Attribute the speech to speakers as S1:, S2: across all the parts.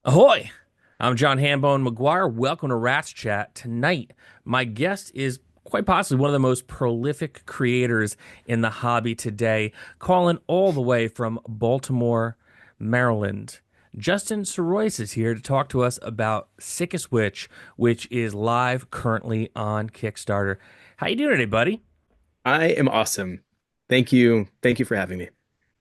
S1: Ahoy! I'm John Hambone McGuire. Welcome to Rats Chat. Tonight, my guest is quite possibly one of the most prolific creators in the hobby today, calling all the way from Baltimore, Maryland. Justin Sirois is here to talk to us about Sickest Witch, which is live currently on Kickstarter. How you doing today, buddy?
S2: I am awesome. Thank you. Thank you for having me.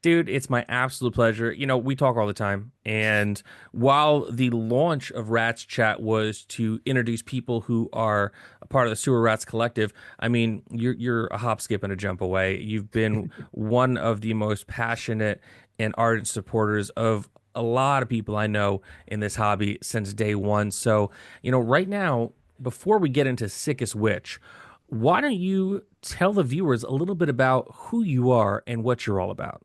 S1: Dude, it's my absolute pleasure. We talk all the time. And while the launch of Rats Chat was to introduce people who are a part of the Sewer Rats Collective, I mean, you're a hop, skip, and a jump away. You've been one of the most passionate and ardent supporters of a lot of people I know in this hobby since day one. So, right now, before we get into Sickest Witch, why don't you tell the viewers a little bit about who you are and what you're all about?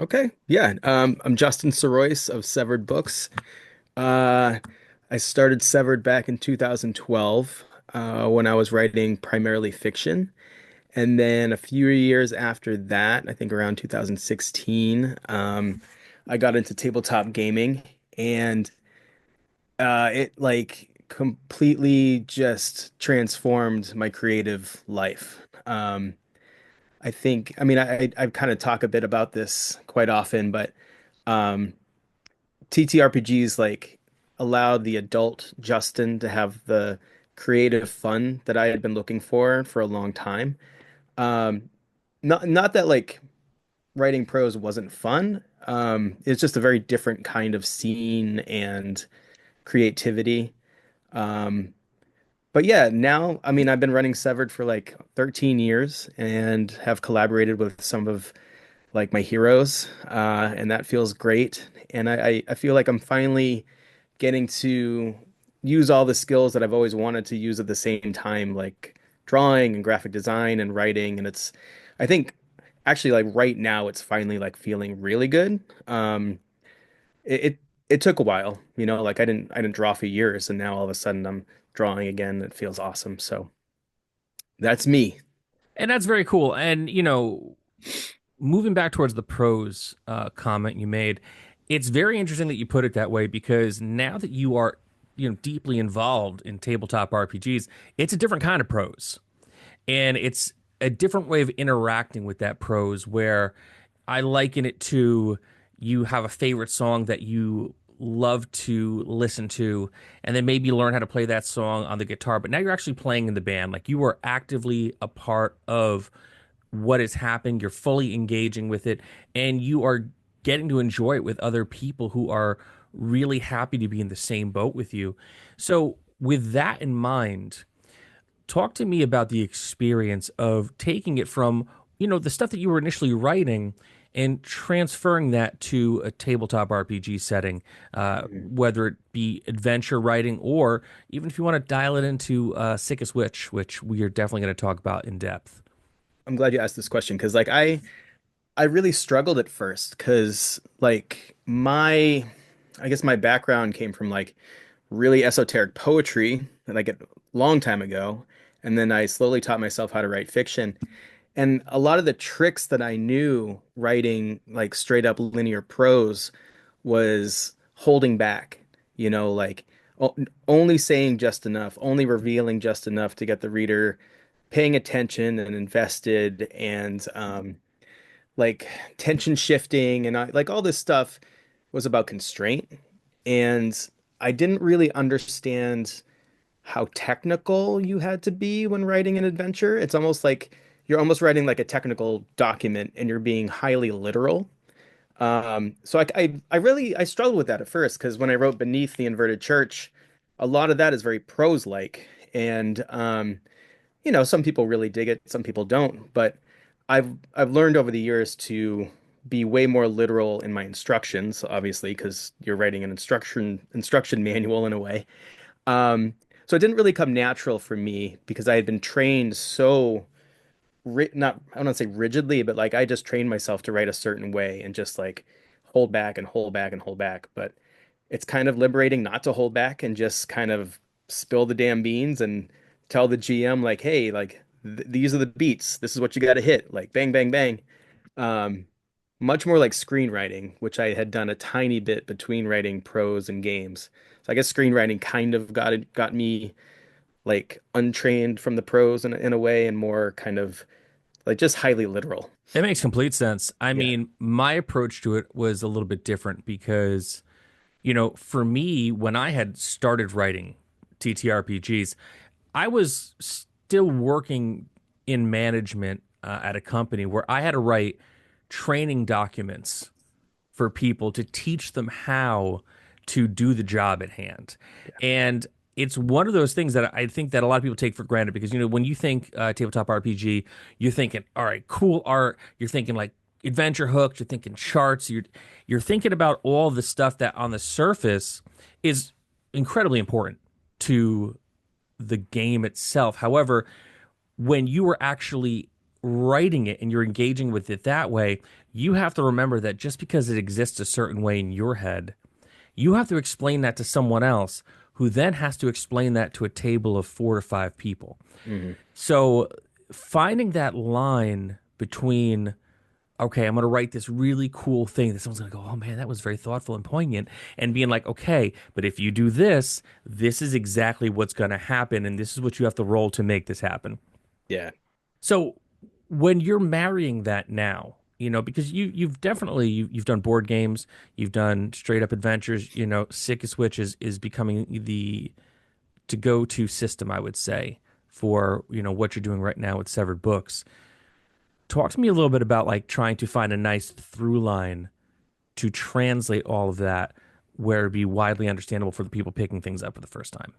S2: Okay. Yeah. I'm Justin Sirois of Severed Books. Uh, I started Severed back in 2012, when I was writing primarily fiction. And then a few years after that, I think around 2016, I got into tabletop gaming and it like completely just transformed my creative life. I think, I mean, I kind of talk a bit about this quite often, but um, TTRPGs like allowed the adult Justin to have the creative fun that I had been looking for a long time. Um, not that like writing prose wasn't fun. It's just a very different kind of scene and creativity. Um, but yeah, now, I mean, I've been running Severed for like 13 years and have collaborated with some of like my heroes, and that feels great. And I feel like I'm finally getting to use all the skills that I've always wanted to use at the same time, like drawing and graphic design and writing. And I think actually like right now it's finally like feeling really good. It, it it took a while, like I didn't draw for years, and now all of a sudden I'm drawing again. It feels awesome. So that's me.
S1: And that's very cool. And, moving back towards the pros comment you made, it's very interesting that you put it that way because now that you are, deeply involved in tabletop RPGs, it's a different kind of prose. And it's a different way of interacting with that prose where I liken it to you have a favorite song that you love to listen to, and then maybe learn how to play that song on the guitar, but now you're actually playing in the band. Like you are actively a part of what is happening, you're fully engaging with it, and you are getting to enjoy it with other people who are really happy to be in the same boat with you. So, with that in mind, talk to me about the experience of taking it from, the stuff that you were initially writing and transferring that to a tabletop RPG setting, whether it be adventure writing or even if you want to dial it into Sickest Witch, which we are definitely going to talk about in depth.
S2: I'm glad you asked this question because like I really struggled at first because like I guess my background came from like really esoteric poetry like a long time ago, and then I slowly taught myself how to write fiction. And a lot of the tricks that I knew writing like straight up linear prose was holding back, like o only saying just enough, only revealing just enough to get the reader paying attention and invested, and like tension shifting, and like all this stuff was about constraint. And I didn't really understand how technical you had to be when writing an adventure. It's almost like you're almost writing like a technical document and you're being highly literal. So I really I struggled with that at first because when I wrote Beneath the Inverted Church, a lot of that is very prose-like. And some people really dig it, some people don't. But I've learned over the years to be way more literal in my instructions, obviously, because you're writing an instruction manual in a way. So it didn't really come natural for me because I had been trained so ri not I don't want to say rigidly, but like I just trained myself to write a certain way and just like hold back and hold back and hold back. But it's kind of liberating not to hold back and just kind of spill the damn beans and tell the GM like, hey, like th these are the beats. This is what you got to hit. Like bang, bang, bang. Um, much more like screenwriting, which I had done a tiny bit between writing prose and games. So I guess screenwriting kind of got me like untrained from the prose in a way and more kind of like just highly literal.
S1: It makes complete sense. I
S2: Yeah.
S1: mean, my approach to it was a little bit different because, for me, when I had started writing TTRPGs, I was still working in management at a company where I had to write training documents for people to teach them how to do the job at hand.
S2: Yeah.
S1: And it's one of those things that I think that a lot of people take for granted because, when you think tabletop RPG, you're thinking, all right, cool art. You're thinking like adventure hooks. You're thinking charts. You're thinking about all the stuff that on the surface is incredibly important to the game itself. However, when you are actually writing it and you're engaging with it that way, you have to remember that just because it exists a certain way in your head, you have to explain that to someone else who then has to explain that to a table of 4 to 5 people.
S2: Hmm.
S1: So finding that line between, okay, I'm going to write this really cool thing that someone's going to go, oh man, that was very thoughtful and poignant, and being like, okay, but if you do this, this is exactly what's going to happen, and this is what you have to roll to make this happen.
S2: Yeah.
S1: So when you're marrying that now, because you've definitely you've done board games, you've done straight up adventures, Sick Switch is becoming the to go to system, I would say, for what you're doing right now with Severed Books. Talk to me a little bit about like trying to find a nice through line to translate all of that where it'd be widely understandable for the people picking things up for the first time.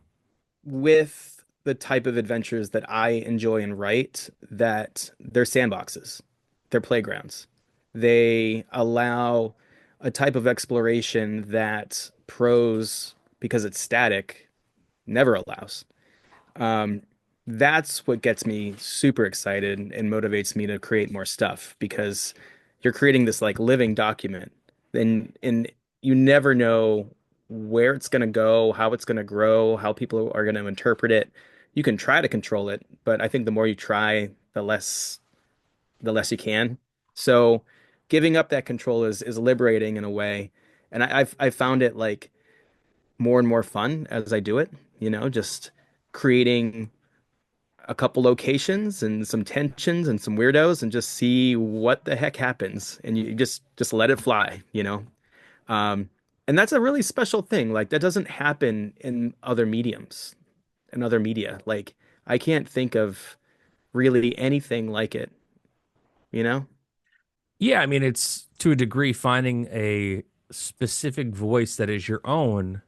S2: With the type of adventures that I enjoy and write, that they're sandboxes, they're playgrounds. They allow a type of exploration that prose, because it's static, never allows. Um, that's what gets me super excited and motivates me to create more stuff because you're creating this like living document and you never know where it's going to go, how it's going to grow, how people are going to interpret it. You can try to control it, but I think the more you try, the less you can. So giving up that control is liberating in a way. And I've found it like more and more fun as I do it, just creating a couple locations and some tensions and some weirdos and just see what the heck happens and you just let it fly. Um and that's a really special thing. Like that doesn't happen in other mediums, in other media. Like I can't think of really anything like it, you know?
S1: Yeah, I mean, it's to a degree finding a specific voice that is your own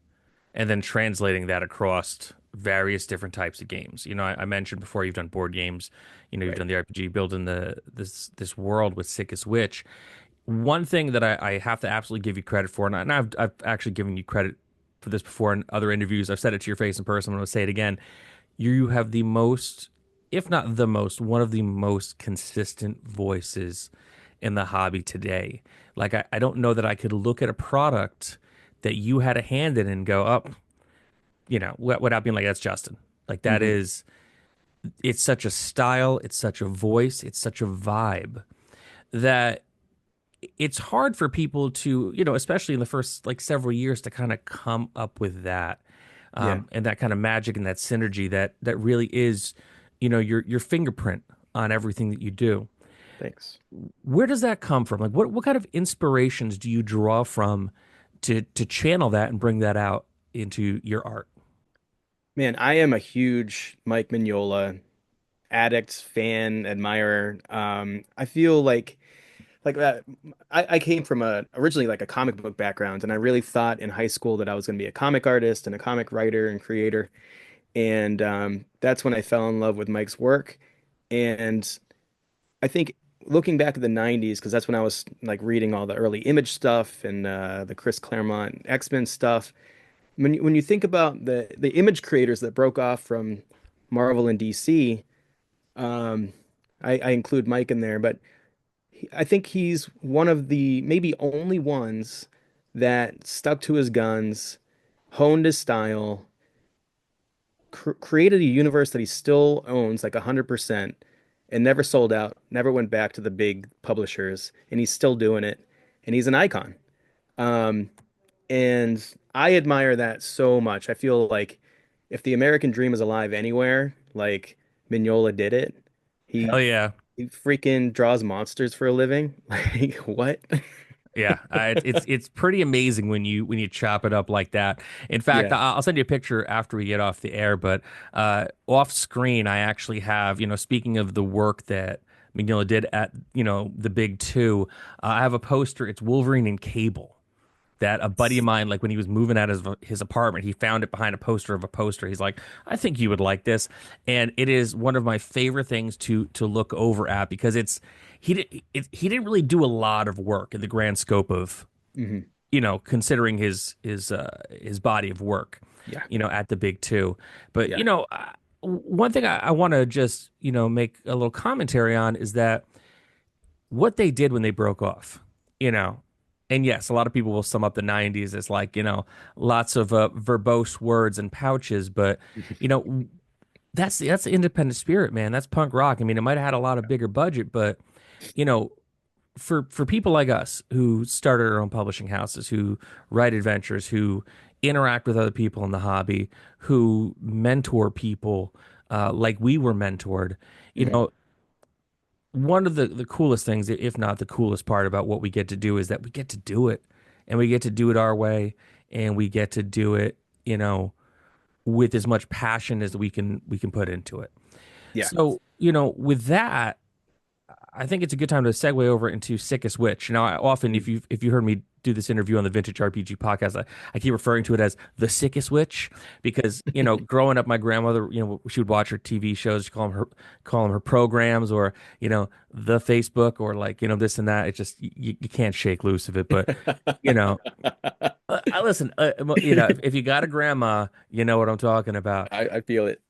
S1: and then translating that across various different types of games. I mentioned before you've done board games, you've
S2: Right.
S1: done the RPG, building this world with Sickest Witch. One thing that I have to absolutely give you credit for, and I've actually given you credit for this before in other interviews. I've said it to your face in person. I'm going to say it again. You have the most, if not the most, one of the most consistent voices in the hobby today. Like I don't know that I could look at a product that you had a hand in and go up, without being like, that's Justin. Like that
S2: Hmm.
S1: is, it's such a style, it's such a voice, it's such a vibe that it's hard for people to, especially in the first like several years to kind of come up with that.
S2: Yeah.
S1: And that kind of magic and that synergy that really is, your fingerprint on everything that you do.
S2: Thanks.
S1: Where does that come from? Like what kind of inspirations do you draw from to channel that and bring that out into your art?
S2: Man, I am a huge Mike Mignola addict, fan, admirer. I feel like I came from a originally like a comic book background, and I really thought in high school that I was going to be a comic artist and a comic writer and creator. And that's when I fell in love with Mike's work. And I think looking back at the 90s, because that's when I was like reading all the early Image stuff and the Chris Claremont X-Men stuff. When you think about the Image creators that broke off from Marvel and DC, um, I include Mike in there, but I think he's one of the maybe only ones that stuck to his guns, honed his style, created a universe that he still owns like 100%, and never sold out, never went back to the big publishers, and he's still doing it, and he's an icon. Um, and I admire that so much. I feel like if the American dream is alive anywhere, like Mignola did it.
S1: Hell
S2: He
S1: yeah.
S2: he freaking draws monsters for a living. Like what?
S1: Yeah, it's pretty amazing when you chop it up like that. In fact,
S2: Yeah.
S1: I'll send you a picture after we get off the air. But off screen, I actually have, speaking of the work that McNeil did at the Big Two, I have a poster. It's Wolverine and Cable that a buddy of mine, like when he was moving out of his apartment, he found it behind a poster of a poster. He's like, I think you would like this, and it is one of my favorite things to look over at because he didn't really do a lot of work in the grand scope of
S2: Hmm.
S1: considering his body of work,
S2: Yeah.
S1: at the Big Two. But
S2: Yeah.
S1: one thing I want to just make a little commentary on is that what they did when they broke off, you know. And yes, a lot of people will sum up the 90s as like, lots of verbose words and pouches, but you know, that's the independent spirit, man. That's punk rock. I mean, it might have had a lot of bigger budget, but you know, for people like us who started our own publishing houses, who write adventures, who interact with other people in the hobby, who mentor people like we were mentored, you
S2: Hmm.
S1: know, one of the coolest things, if not the coolest part about what we get to do is that we get to do it and we get to do it our way and we get to do it, with as much passion as we can put into it.
S2: Yeah.
S1: So, with that, I think it's a good time to segue over into Sickest Witch. Now, often
S2: Mhm.
S1: if you heard me do this interview on the Vintage RPG podcast, I keep referring to it as the Sickest Witch because growing up, my grandmother, she would watch her TV shows, she call them her programs, or the Facebook, or like this and that. It's just you can't shake loose of it. But you know, I listen. If you got a grandma, you know what I'm talking about.
S2: I feel it.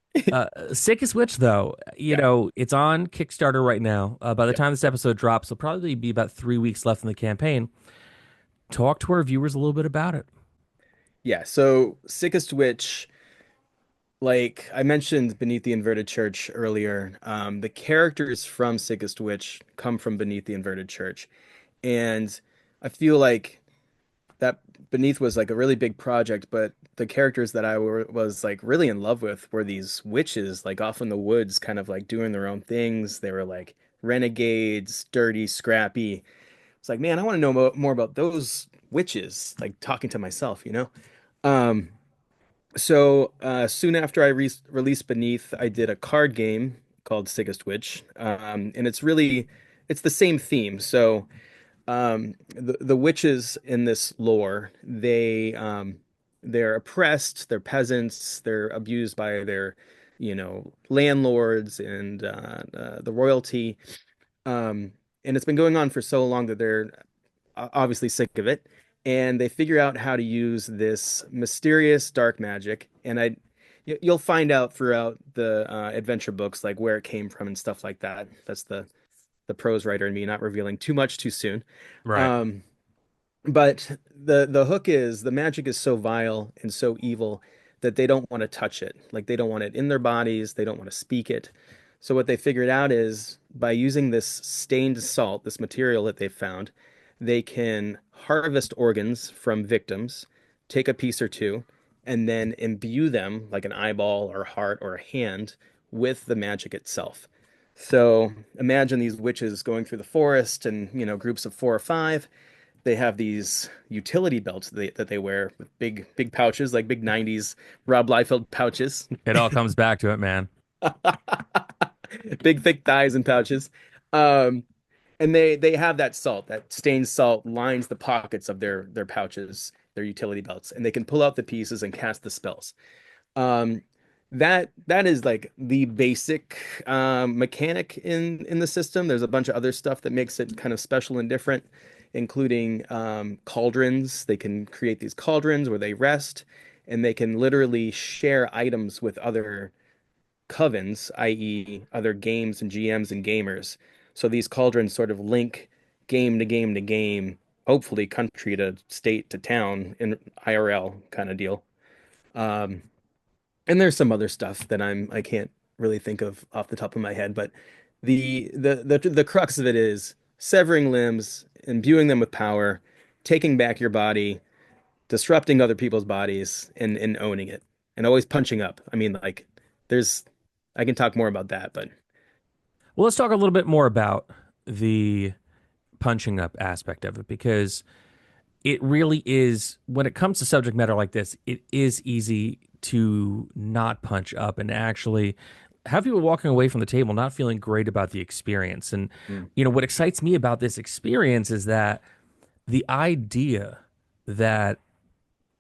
S1: Sickest Witch, though,
S2: Yeah.
S1: it's on Kickstarter right now. By the
S2: Yep.
S1: time this episode drops, there'll probably be about 3 weeks left in the campaign. Talk to our viewers a little bit about it.
S2: Yeah. So Sickest Witch, like I mentioned Beneath the Inverted Church earlier, the characters from Sickest Witch come from Beneath the Inverted Church. And I feel like that Beneath was like a really big project, but the characters that was like really in love with were these witches, like off in the woods, kind of like doing their own things. They were like renegades, dirty, scrappy. It's like, man, I want to know more about those witches, like talking to myself. Um, so soon after I re released Beneath, I did a card game called Sickest Witch. And it's the same theme. So the witches in this lore, they're oppressed, they're peasants, they're abused by their, landlords and the royalty. Um, and it's been going on for so long that they're obviously sick of it. And they figure out how to use this mysterious dark magic. And you'll find out throughout the adventure books, like where it came from and stuff like that. That's the prose writer in me not revealing too much too soon.
S1: Right.
S2: Um, but the hook is the magic is so vile and so evil that they don't want to touch it. Like they don't want it in their bodies, they don't want to speak it. So what they figured out is by using this stained salt, this material that they found, they can harvest organs from victims, take a piece or two, and then imbue them like an eyeball or a heart or a hand with the magic itself. So imagine these witches going through the forest and, groups of four or five. They have these utility belts that they wear with big pouches, like big 90s Rob Liefeld pouches.
S1: It all comes back to it, man.
S2: Big thick thighs and pouches. Um, and they have that salt, that stained salt lines the pockets of their pouches, their utility belts, and they can pull out the pieces and cast the spells. Um, that is like the basic mechanic in the system. There's a bunch of other stuff that makes it kind of special and different, including cauldrons. They can create these cauldrons where they rest, and they can literally share items with other covens, i.e., other games and GMs and gamers. So these cauldrons sort of link game to game to game, hopefully country to state to town in IRL kind of deal. And there's some other stuff that I can't really think of off the top of my head, but The crux of it is severing limbs, imbuing them with power, taking back your body, disrupting other people's bodies, and owning it, and always punching up. I mean, like, there's I can talk more about that, but
S1: Well, let's talk a little bit more about the punching up aspect of it because it really is, when it comes to subject matter like this, it is easy to not punch up and actually have people walking away from the table not feeling great about the experience. And,
S2: mm,
S1: what excites me about this experience is that the idea that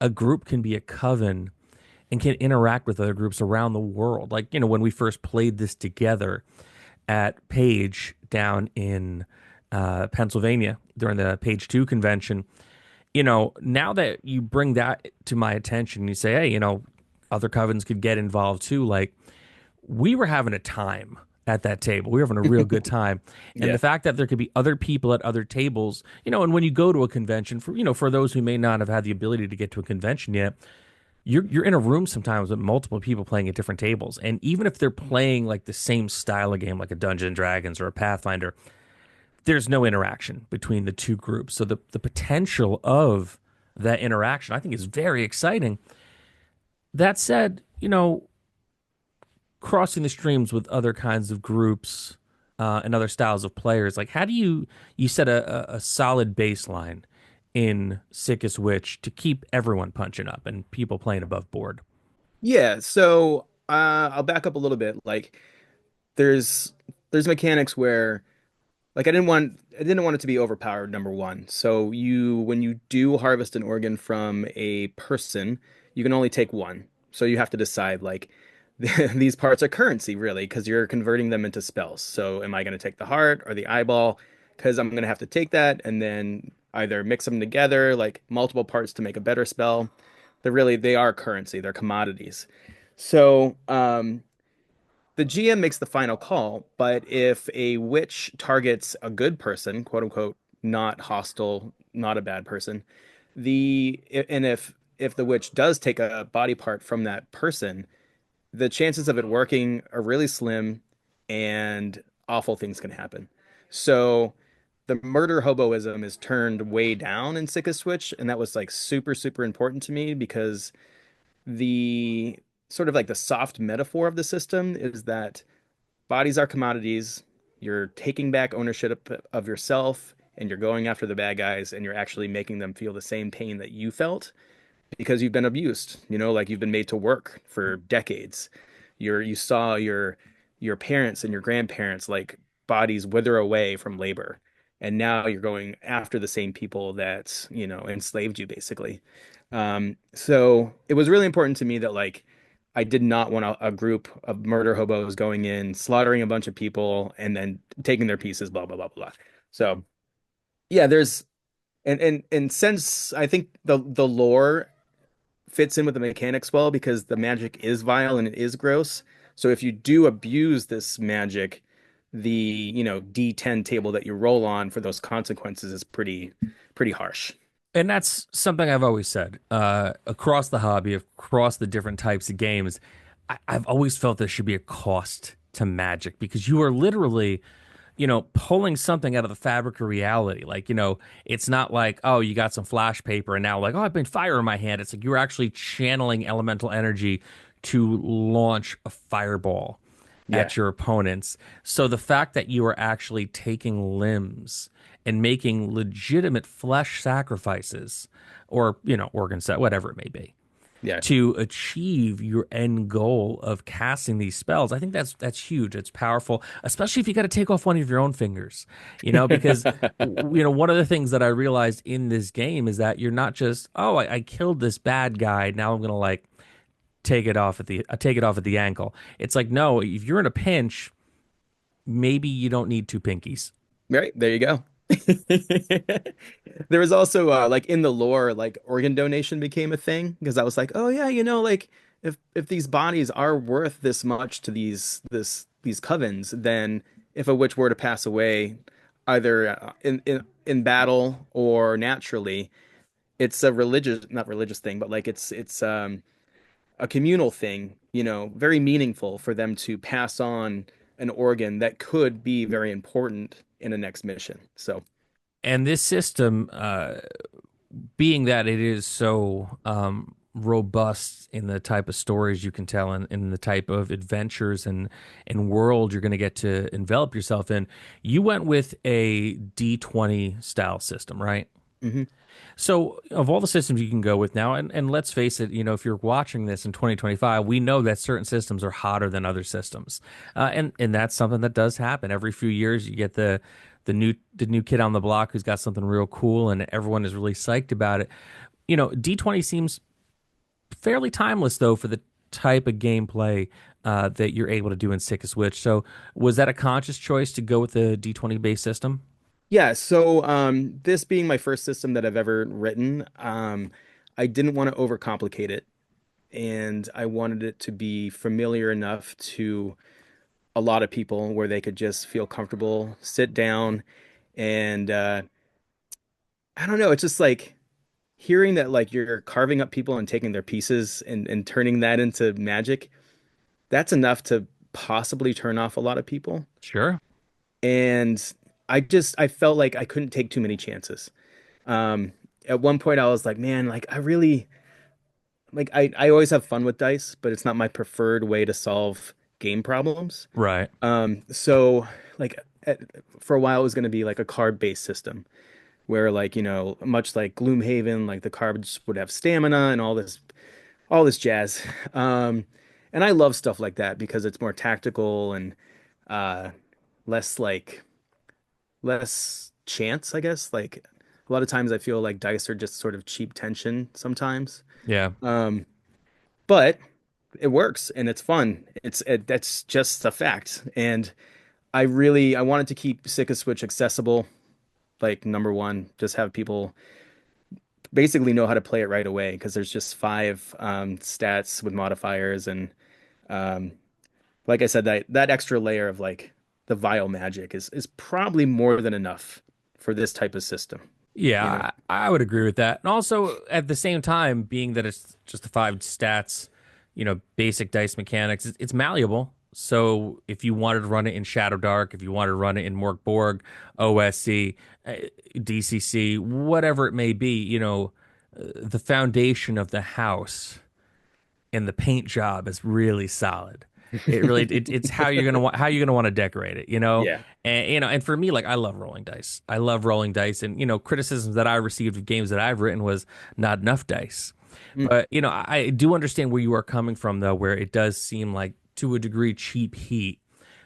S1: a group can be a coven and can interact with other groups around the world. Like, when we first played this together at Page down in Pennsylvania during the Page 2 convention, now that you bring that to my attention, you say, hey, other covens could get involved too. Like, we were having a time at that table. We were having a real good time. And the
S2: yeah,
S1: fact that there could be other people at other tables, and when you go to a convention, for those who may not have had the ability to get to a convention yet, you're in a room sometimes with multiple people playing at different tables. And even if they're playing like the same style of game, like a Dungeons and Dragons or a Pathfinder, there's no interaction between the two groups. So the potential of that interaction, I think, is very exciting. That said, crossing the streams with other kinds of groups and other styles of players, like how do you set a solid baseline in Sickest Witch to keep everyone punching up and people playing above board?
S2: yeah. So I'll back up a little bit. Like, there's there's mechanics where, like, I didn't want it to be overpowered, number one. So when you do harvest an organ from a person, you can only take one. So you have to decide, like, these parts are currency, really, because you're converting them into spells. So am I going to take the heart or the eyeball? Because I'm going to have to take that and then either mix them together, like multiple parts to make a better spell. They are currency. They're commodities. So, the GM makes the final call, but if a witch targets a good person, quote unquote, not hostile, not a bad person, and if the witch does take a body part from that person, the chances of it working are really slim, and awful things can happen. So the murder hoboism is turned way down in Sickest Switch, and that was like super, super important to me because the sort of like the soft metaphor of the system is that bodies are commodities. You're taking back ownership of yourself, and you're going after the bad guys, and you're actually making them feel the same pain that you felt because you've been abused, like you've been made to work for decades. You saw your parents and your grandparents, like, bodies wither away from labor. And now you're going after the same people that, enslaved you basically. So it was really important to me that, like, I did not want a group of murder hobos going in, slaughtering a bunch of people, and then taking their pieces, blah blah blah blah. So yeah, there's and since I think the lore fits in with the mechanics well because the magic is vile and it is gross. So if you do abuse this magic, the D10 table that you roll on for those consequences is pretty harsh.
S1: And that's something I've always said across the hobby, across the different types of games. I've always felt there should be a cost to magic because you are literally, pulling something out of the fabric of reality. Like, it's not like, oh, you got some flash paper and now, like, oh, I've been fire in my hand. It's like you're actually channeling elemental energy to launch a fireball
S2: Yeah.
S1: at your opponents. So the fact that you are actually taking limbs and making legitimate flesh sacrifices or, organ set, whatever it may be,
S2: Yeah.
S1: to achieve your end goal of casting these spells. I think that's huge. It's powerful, especially if you got to take off one of your own fingers, because one of the things that I realized in this game is that you're not just, oh, I killed this bad guy. Now I'm gonna like take it off at the ankle. It's like, no, if you're in a pinch, maybe you don't need two pinkies.
S2: Right, there you go. There was also like in the lore, like organ donation became a thing because I was like, oh yeah, like if these bodies are worth this much to these covens, then if a witch were to pass away, either in battle or naturally, it's a religious, not religious thing, but like it's a communal thing, very meaningful for them to pass on an organ that could be very important in a next mission. So,
S1: And this system, being that it is so robust in the type of stories you can tell and in the type of adventures and world you're going to get to envelop yourself in, you went with a D20 style system, right?
S2: mhm.
S1: So, of all the systems you can go with now, and let's face it, if you're watching this in 2025, we know that certain systems are hotter than other systems, and that's something that does happen every few years. You get the new kid on the block who's got something real cool, and everyone is really psyched about it. D20 seems fairly timeless though for the type of gameplay that you're able to do in Sick of Switch. So, was that a conscious choice to go with the D20 based system?
S2: Yeah, so this being my first system that I've ever written, I didn't want to overcomplicate it, and I wanted it to be familiar enough to a lot of people where they could just feel comfortable, sit down, and I don't know, it's just like hearing that like you're carving up people and taking their pieces and turning that into magic, that's enough to possibly turn off a lot of people.
S1: Sure.
S2: And I felt like I couldn't take too many chances. Um, at one point I was like, man, like I really like I always have fun with dice, but it's not my preferred way to solve game problems.
S1: Right.
S2: So like at, for a while it was going to be like a card-based system where like, much like Gloomhaven, like the cards would have stamina and all this jazz. Um, and I love stuff like that because it's more tactical and uh less like less chance, I guess. Like a lot of times I feel like dice are just sort of cheap tension sometimes.
S1: Yeah.
S2: Um, but it works and it's fun. That's just a fact. And I wanted to keep Sick of Switch accessible. Like number one, just have people basically know how to play it right away because there's just five stats with modifiers and um, like I said, that extra layer of like the vile magic is probably more than enough for this type of system, you know?
S1: Yeah, I would agree with that. And also, at the same time, being that it's just the five stats, basic dice mechanics, it's malleable. So if you wanted to run it in Shadow Dark, if you wanted to run it in Mork Borg, OSC, DCC, whatever it may be, the foundation of the house and the paint job is really solid. It's how you're gonna want to decorate it,
S2: Yeah.
S1: and for me, like I love rolling dice. I love rolling dice, and criticisms that I received of games that I've written was not enough dice.
S2: Mm,
S1: But I do understand where you are coming from though, where it does seem like to a degree cheap heat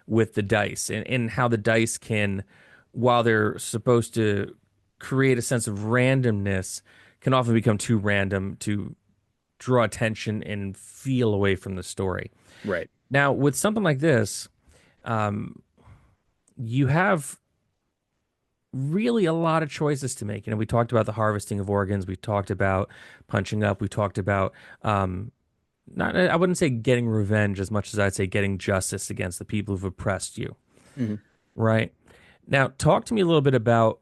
S1: with the dice and how the dice can, while they're supposed to create a sense of randomness, can often become too random to draw attention and feel away from the story.
S2: right.
S1: Now, with something like this, you have really a lot of choices to make. We talked about the harvesting of organs. We talked about punching up. We talked about not I wouldn't say getting revenge as much as I'd say getting justice against the people who've oppressed you.
S2: Mhm.
S1: Right. Now, talk to me a little bit about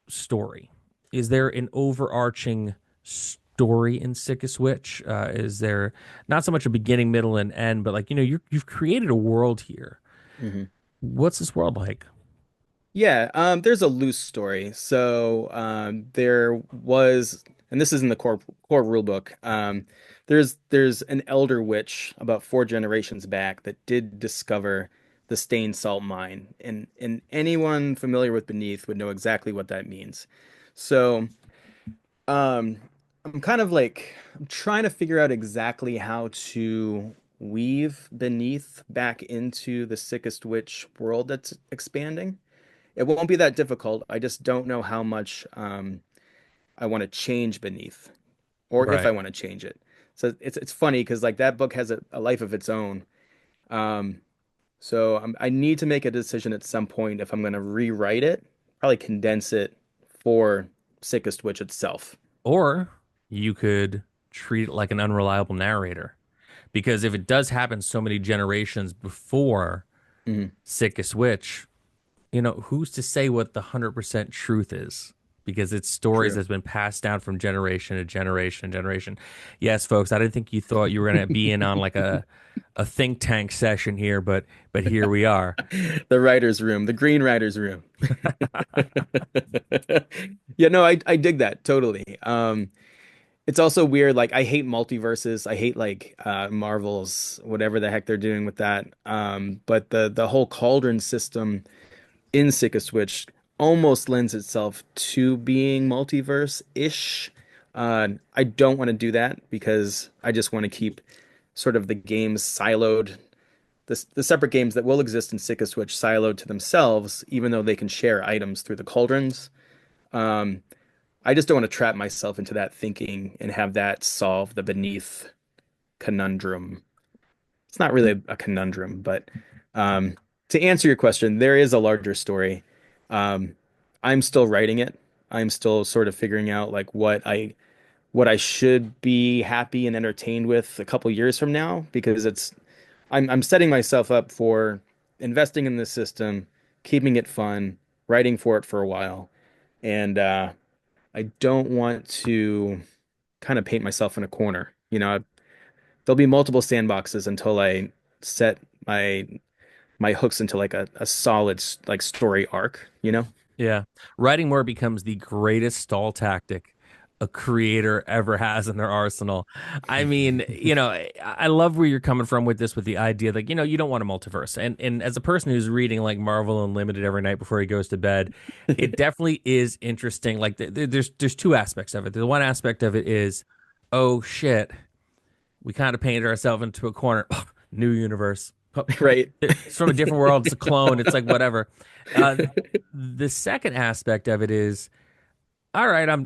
S1: story. Is there an overarching story in Sick of Switch? Is there not so much a beginning, middle, and end, but like you've created a world here.
S2: Mhm.
S1: What's this world like?
S2: Yeah, there's a loose story. So there was, and this is in the core rule book. There's an elder witch about 4 generations back that did discover the stained salt mine, and anyone familiar with Beneath would know exactly what that means. So um, I'm kind of like I'm trying to figure out exactly how to weave Beneath back into the Sickest Witch world that's expanding. It won't be that difficult. I just don't know how much I want to change Beneath, or if I
S1: Right.
S2: want to change it. So it's funny because like that book has a life of its own. Um, so I need to make a decision at some point if I'm going to rewrite it, probably condense it for Sickest Witch itself.
S1: Or you could treat it like an unreliable narrator. Because if it does happen so many generations before
S2: Mhm.
S1: Sickest Witch, who's to say what the 100% truth is? Because it's stories
S2: True.
S1: that's been passed down from generation to generation to generation. Yes, folks, I didn't think you thought you were going to be in on like a think tank session here, but here we are.
S2: The writer's room, the green writer's room. Yeah, no, I dig that totally. It's also weird. Like I hate multiverses. I hate like Marvel's whatever the heck they're doing with that. But the whole cauldron system in Sick Switch almost lends itself to being multiverse-ish. I don't want to do that because I just want to keep sort of the games siloed, the separate games that will exist in Sick Switch siloed to themselves, even though they can share items through the cauldrons. Um, I just don't want to trap myself into that thinking and have that solve the beneath conundrum. It's not really a conundrum, but um, to answer your question, there is a larger story. Um, I'm still writing it. I'm still sort of figuring out like what I should be happy and entertained with a couple years from now because I'm setting myself up for investing in the system, keeping it fun, writing for it for a while, and I don't want to kind of paint myself in a corner. There'll be multiple sandboxes until I set my hooks into like a solid like story arc, you know?
S1: Yeah. Writing more becomes the greatest stall tactic a creator ever has in their arsenal. I mean, I love where you're coming from with this, with the idea that, you don't want a multiverse. And as a person who's reading like Marvel Unlimited every night before he goes to bed, it definitely is interesting. Like there's two aspects of it. The one aspect of it is, oh shit, we kind of painted ourselves into a corner. New universe.
S2: Right.
S1: It's from a different world. It's a clone. It's like whatever. Uh, the second aspect of it is, all right, I'm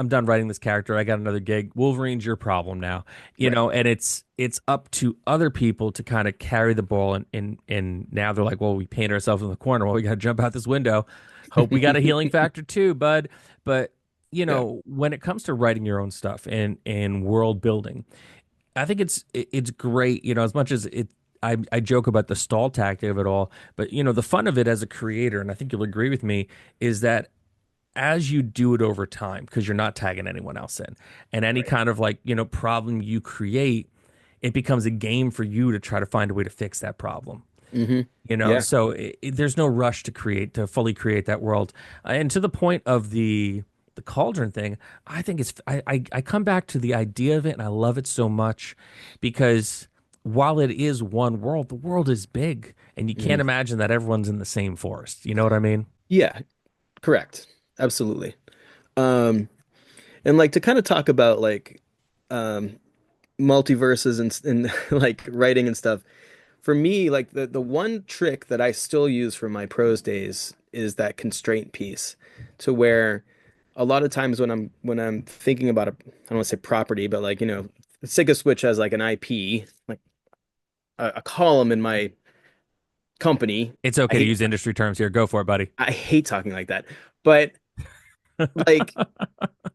S1: done writing this character. I got another gig. Wolverine's your problem now,
S2: Right.
S1: and it's up to other people to kind of carry the ball, and now they're like, well, we paint ourselves in the corner. Well, we got to jump out this window. Hope we got a healing factor too, bud. But
S2: Yeah.
S1: when it comes to writing your own stuff and world building, I think it's great, as much as I joke about the stall tactic of it all, but the fun of it as a creator, and I think you'll agree with me, is that as you do it over time, because you're not tagging anyone else in, and any
S2: Right.
S1: kind of like, problem you create, it becomes a game for you to try to find a way to fix that problem.
S2: Hmm. Yeah.
S1: So there's no rush to fully create that world. And to the point of the cauldron thing, I think I come back to the idea of it, and I love it so much because while it is one world, the world is big, and you can't
S2: Hmm.
S1: imagine that everyone's in the same forest. You know what I mean?
S2: Yeah. Correct. Absolutely. Um, and like to kind of talk about like um multiverses and like writing and stuff. For me, like the one trick that I still use from my prose days is that constraint piece to where a lot of times when I'm thinking about I don't want to say property, but like, Sega Switch has like an IP, like a column in my company.
S1: It's
S2: I
S1: okay to
S2: hate
S1: use industry terms here. Go for it, buddy.
S2: I hate talking like that. But like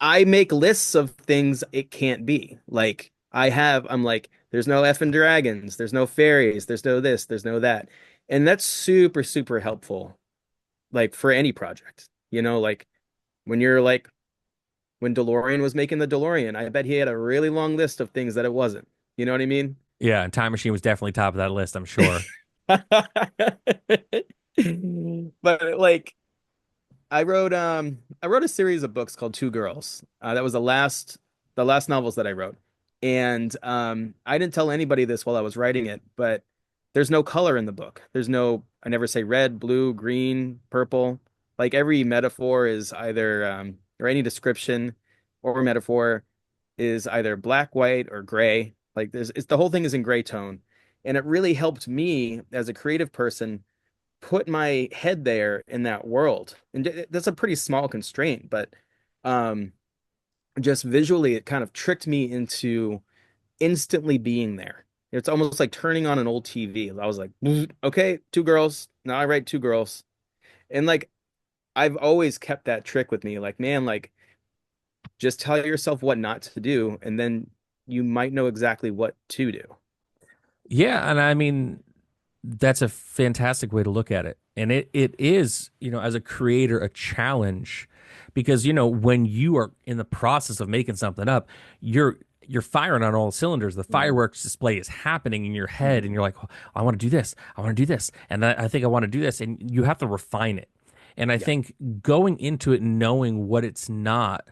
S2: I make lists of things it can't be. Like I'm like, there's no effing dragons, there's no fairies, there's no this, there's no that. And that's super, super helpful, like for any project. Like when you're like when DeLorean was making the DeLorean, I bet he had a really long list of things that it wasn't. You know what I mean?
S1: Yeah, and Time Machine was definitely top of that list, I'm sure.
S2: But like I wrote a series of books called Two Girls. That was the last novels that I wrote. And I didn't tell anybody this while I was writing it, but there's no color in the book. I never say red, blue, green, purple. Like every metaphor is either or any description or metaphor is either black, white, or gray. Like the whole thing is in gray tone. And it really helped me as a creative person put my head there in that world. And that's a pretty small constraint, but um, just visually, it kind of tricked me into instantly being there. It's almost like turning on an old TV. I was like, okay, two girls. Now I write two girls. And like, I've always kept that trick with me. Like, man, like, just tell yourself what not to do, and then you might know exactly what to do.
S1: Yeah, and I mean that's a fantastic way to look at it. And it is, as a creator, a challenge because, when you are in the process of making something up, you're firing on all cylinders. The
S2: Mhm.
S1: fireworks display is happening in your head, and
S2: Mhm.
S1: you're like, "Oh, I want to do this. I want to do this, and I think I want to do this." And you have to refine it. And I
S2: Yeah.
S1: think going into it knowing what it's not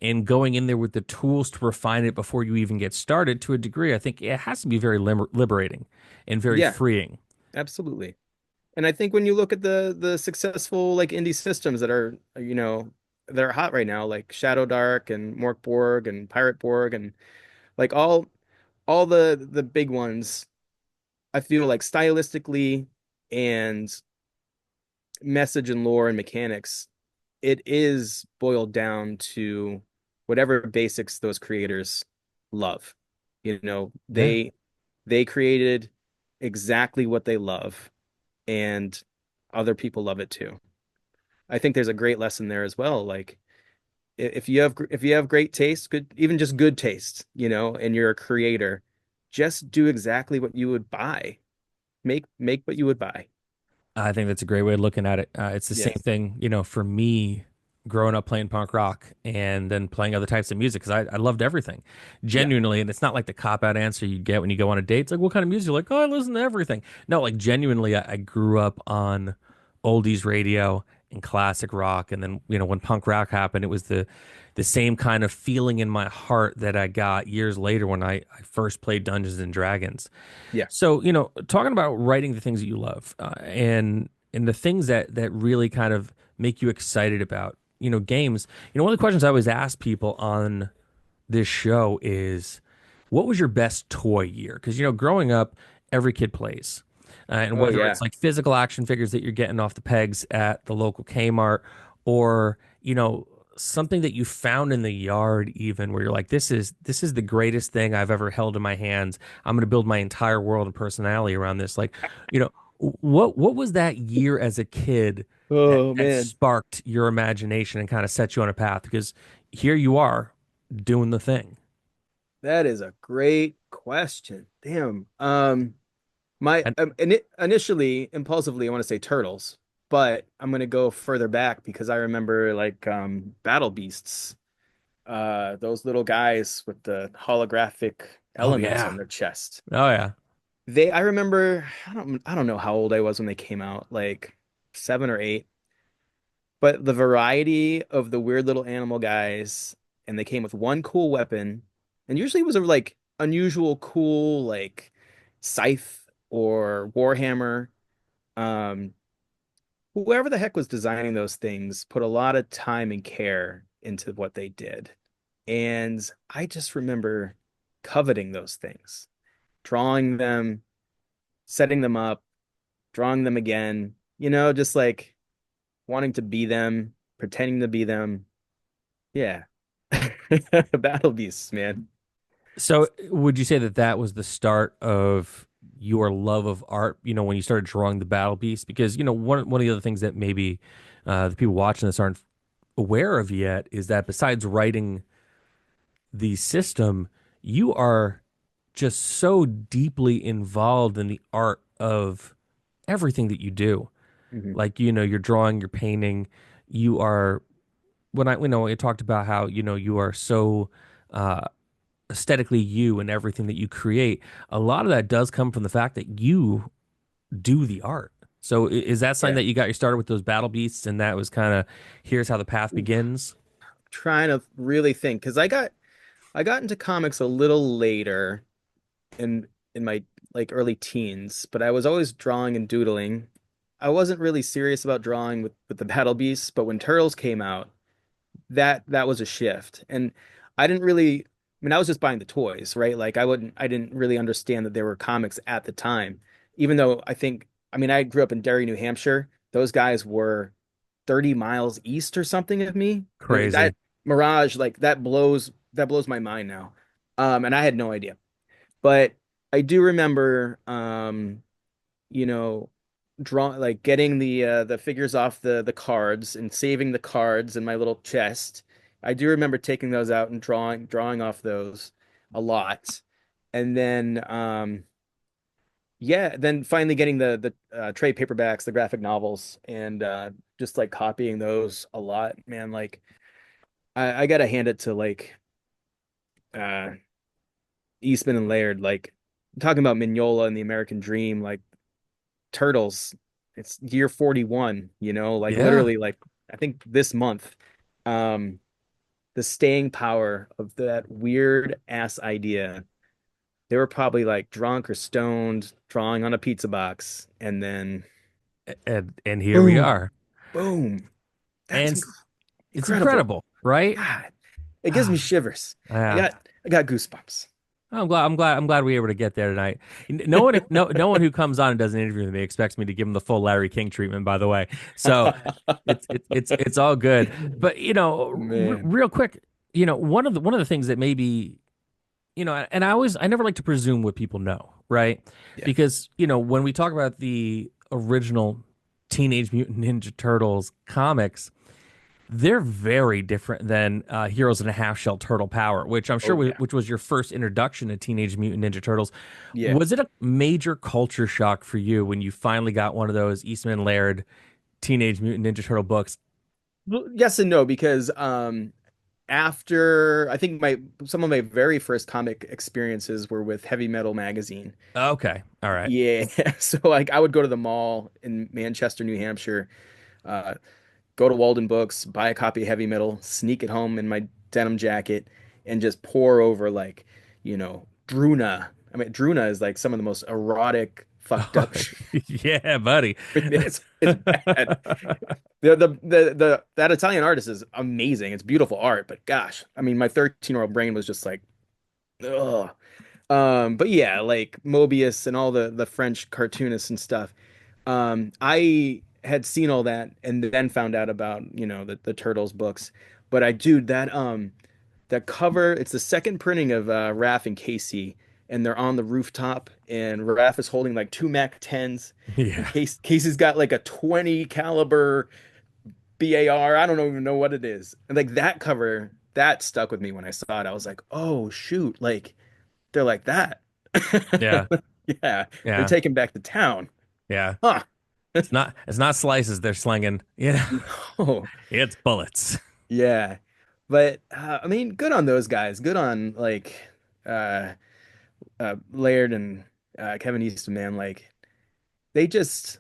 S1: and going in there with the tools to refine it before you even get started to a degree, I think it has to be very liberating and very
S2: Yeah,
S1: freeing.
S2: absolutely. And I think when you look at the successful like indie systems that are, that are hot right now, like Shadow Dark and Morkborg and Pirate Borg and like all the big ones, I feel like stylistically and message and lore and mechanics, it is boiled down to whatever basics those creators love.
S1: Yeah.
S2: They created exactly what they love, and other people love it too. I think there's a great lesson there as well. Like if you have great taste, good even just good taste, and you're a creator, just do exactly what you would buy. Make what you would buy.
S1: I think that's a great way of looking at it. It's the same
S2: Yes.
S1: thing, for me growing up playing punk rock and then playing other types of music because I loved everything
S2: Yeah.
S1: genuinely. And it's not like the cop out answer you get when you go on a date. It's like, what kind of music? You're like, oh, I listen to everything. No, like genuinely, I grew up on oldies radio and classic rock. And then, when punk rock happened, it was the same kind of feeling in my heart that I got years later when I first played Dungeons and Dragons.
S2: Yeah.
S1: So, talking about writing the things that you love, and the things that really kind of make you excited about, games. One of the questions I always ask people on this show is, what was your best toy year? Because, growing up, every kid plays. And
S2: Oh
S1: whether
S2: yeah.
S1: it's like physical action figures that you're getting off the pegs at the local Kmart or, something that you found in the yard even where you're like, this is the greatest thing I've ever held in my hands. I'm going to build my entire world and personality around this. Like, you know, what was that year as a kid that
S2: Oh
S1: that
S2: man.
S1: sparked your imagination and kind of set you on a path? Because here you are doing the thing.
S2: That is a great question. Damn. My
S1: And
S2: initially impulsively I want to say turtles, but I'm gonna go further back because I remember like battle beasts, those little guys with the holographic
S1: oh
S2: elements
S1: yeah.
S2: on their chest.
S1: Oh yeah.
S2: I remember I don't know how old I was when they came out, like 7 or 8, but the variety of the weird little animal guys, and they came with one cool weapon, and usually it was a like unusual cool like scythe or warhammer. Um, Whoever the heck was designing those things put a lot of time and care into what they did. And I just remember coveting those things, drawing them, setting them up, drawing them again, just like wanting to be them, pretending to be them. Yeah. Battle beasts, man.
S1: So would you say that that was the start of your love of art, when you started drawing the battle beast? Because, one of the other things that maybe the people watching this aren't aware of yet is that besides writing the system, you are just so deeply involved in the art of everything that you do.
S2: Hmm.
S1: Like, you're drawing, you're painting, you are when I talked about how, you are so uh aesthetically you and everything that you create, a lot of that does come from the fact that you do the art. So is that something
S2: Yeah.
S1: that you got you started with those battle beasts and that was kind of here's how the path
S2: Oof.
S1: begins?
S2: Trying to really think because I got into comics a little later in my like early teens, but I was always drawing and doodling. I wasn't really serious about drawing with the Battle Beasts, but when Turtles came out, that was a shift. And I didn't really, I mean, I was just buying the toys, right? Like I didn't really understand that there were comics at the time. Even though I mean, I grew up in Derry, New Hampshire. Those guys were 30 miles east or something of me. That
S1: Crazy.
S2: Mirage, like that blows my mind now. And I had no idea. But I do remember, you know, like getting the figures off the cards and saving the cards in my little chest. I do remember taking those out and drawing off those a lot. And then yeah, then finally getting the trade paperbacks, the graphic novels, and just like copying those a lot, man. Like I gotta hand it to like Eastman and Laird, like talking about Mignola and the American Dream, like Turtles. It's year 41, like
S1: Yeah.
S2: literally like I think this month. Um, the staying power of that weird ass idea. They were probably like drunk or stoned, drawing on a pizza box, and then
S1: And here we
S2: boom,
S1: are.
S2: boom. That's
S1: And
S2: inc
S1: it's
S2: incredible.
S1: incredible, right?
S2: God, it gives me shivers. I
S1: Yeah.
S2: got I got goosebumps.
S1: I'm glad we were able to get there tonight. No one who comes on and does an interview with me expects me to give him the full Larry King treatment, by the way. So it's all good. But
S2: Man.
S1: real quick, one of the things that maybe and I never like to presume what people know, right?
S2: Yeah.
S1: Because when we talk about the original Teenage Mutant Ninja Turtles comics, they're very different than Heroes in a Half Shell Turtle Power, which I'm sure
S2: Oh yeah.
S1: which was your first introduction to Teenage Mutant Ninja Turtles.
S2: Yeah.
S1: Was it a major culture shock for you when you finally got one of those Eastman Laird Teenage Mutant Ninja Turtle books?
S2: Well, yes and no, because after I think my some of my very first comic experiences were with Heavy Metal magazine.
S1: Okay, all right.
S2: Yeah. So like I would go to the mall in Manchester, New Hampshire, uh, go to Walden Books, buy a copy of Heavy Metal, sneak it home in my denim jacket, and just pour over like, Druna. I mean, Druna is like some of the most erotic, fucked up shit.
S1: Yeah, buddy.
S2: It's bad. That Italian artist is amazing. It's beautiful art, but gosh, I mean, my 13-year-old brain was just like, ugh. But yeah, like Mobius and all the French cartoonists and stuff. I had seen all that and then found out about, the Turtles books. But dude, that cover, it's the second printing of Raph and Casey, and they're on the rooftop, and Raph is holding like two Mac 10s, and
S1: Yeah,
S2: Casey's got like a 20 caliber BAR. I don't even know what it is. And like that cover, that stuck with me when I saw it. I was like, oh shoot, like they're like that.
S1: yeah,
S2: Yeah, they're
S1: yeah,
S2: taking back the town.
S1: yeah.
S2: Huh.
S1: It's not slices they're slinging.
S2: No.
S1: It's bullets.
S2: Yeah. But I mean, good on those guys. Good on like uh Laird and Kevin Easton, man. Like they just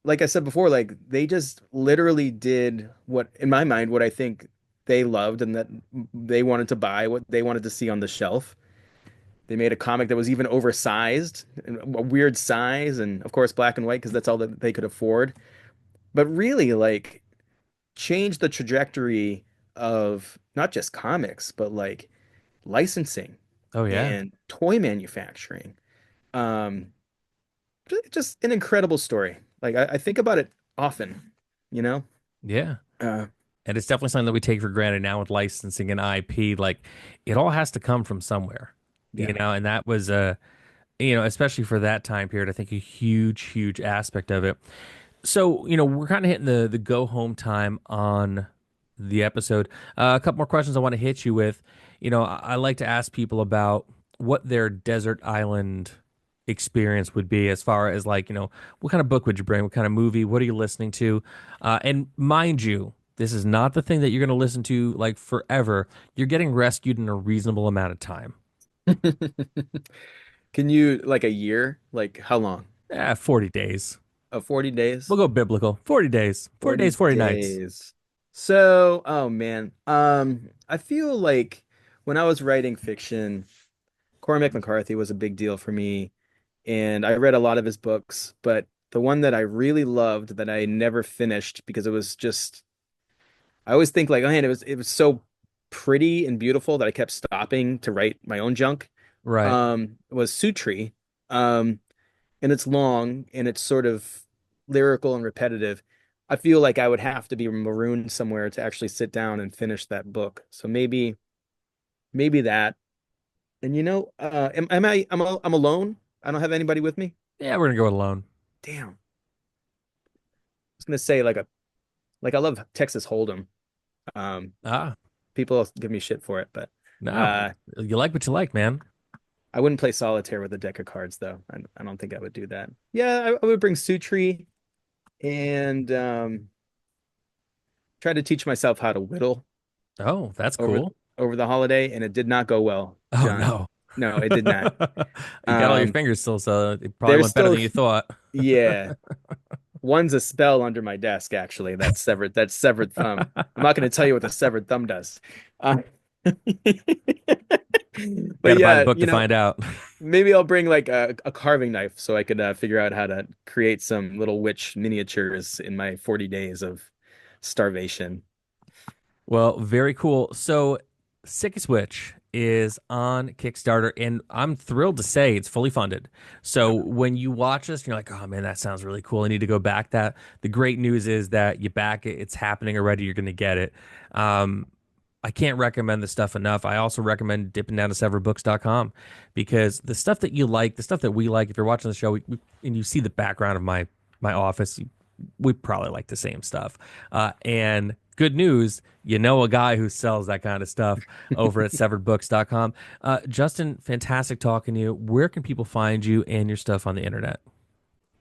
S2: like I said before, like they just literally did what in my mind what I think they loved and that they wanted to buy, what they wanted to see on the shelf. They made a comic that was even oversized, and a weird size, and of course black and white because that's all that they could afford. But really, like, changed the trajectory of not just comics, but like licensing
S1: Oh yeah,
S2: and toy manufacturing. Um, just an incredible story. Like I think about it often, you know?
S1: yeah.
S2: Uh,
S1: And it's definitely something that we take for granted now with licensing and IP. Like it all has to come from somewhere,
S2: yeah.
S1: and that was especially for that time period, I think a huge, huge aspect of it. So, we're kind of hitting the go home time on the episode. A couple more questions I want to hit you with. I like to ask people about what their desert island experience would be as far as like, what kind of book would you bring? What kind of movie? What are you listening to? And mind you, this is not the thing that you're going to listen to like forever. You're getting rescued in a reasonable amount of time.
S2: Can you like a year? Like how long?
S1: 40 days.
S2: 40
S1: We'll
S2: days?
S1: go biblical. 40 days. 40 days,
S2: 40
S1: 40 nights.
S2: days. So, oh man. I feel like when I was writing fiction, Cormac McCarthy was a big deal for me, and I read a lot of his books, but the one that I really loved that I never finished because it was just I always think like, oh man, it was so pretty and beautiful that I kept stopping to write my own junk.
S1: Right.
S2: Was Sutri. Um, and it's long and it's sort of lyrical and repetitive. I feel like I would have to be marooned somewhere to actually sit down and finish that book. So maybe that. And I'm alone. I don't have anybody with me.
S1: Yeah, we're gonna go it alone.
S2: Damn. I was gonna say like I love Texas Hold'em. Um,
S1: Ah,
S2: people give me shit for it, but
S1: no.
S2: uh,
S1: You like what you like, man.
S2: I wouldn't play solitaire with a deck of cards though. I don't think I would do that. Yeah, I would bring Sutri and try to teach myself how to whittle
S1: Oh, that's
S2: over
S1: cool.
S2: over the holiday, and it did not go well,
S1: Oh
S2: John.
S1: no.
S2: No, it did not.
S1: You got all your
S2: Um,
S1: fingers still, so it probably
S2: there's
S1: went better
S2: still,
S1: than you thought.
S2: yeah, one's a spell under my desk, actually. That's severed thumb. I'm not going to tell you what the severed thumb does. Uh,
S1: You got
S2: but
S1: to buy the
S2: yeah,
S1: book to find out.
S2: maybe I'll bring like a carving knife so I could figure out how to create some little witch miniatures in my 40 days of starvation.
S1: Well, very cool. So, Sickest Witch is on Kickstarter, and I'm thrilled to say it's fully funded. So,
S2: Okay.
S1: when you watch this, you're like, oh man, that sounds really cool. I need to go back that. The great news is that you back it, it's happening already. You're going to get it. Um, I can't recommend this stuff enough. I also recommend dipping down to severedbooks.com because the stuff that you like, the stuff that we like, if you're watching the show and you see the background of my office, we probably like the same stuff. And good news, you know a guy who sells that kind of stuff over at severedbooks.com. Justin, fantastic talking to you. Where can people find you and your stuff on the internet?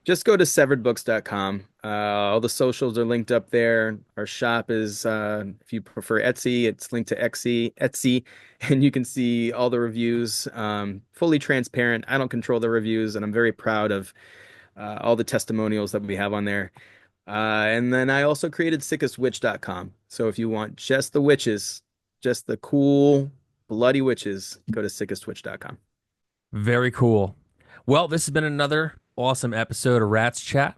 S2: Just go to severedbooks.com. All the socials are linked up there. Our shop is, if you prefer Etsy, it's linked to Etsy, and you can see all the reviews. Fully transparent. I don't control the reviews, and I'm very proud of all the testimonials that we have on there. And then I also created sickestwitch.com. So if you want just the witches, just the cool, bloody witches, go to sickestwitch.com.
S1: Very cool. Well, this has been another awesome episode of Rats Chat.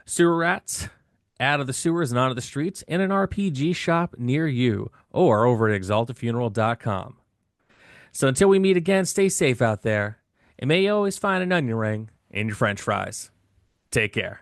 S1: Sewer rats out of the sewers and onto the streets in an RPG shop near you or over at exaltafuneral.com. So until we meet again, stay safe out there and may you always find an onion ring in your french fries. Take care.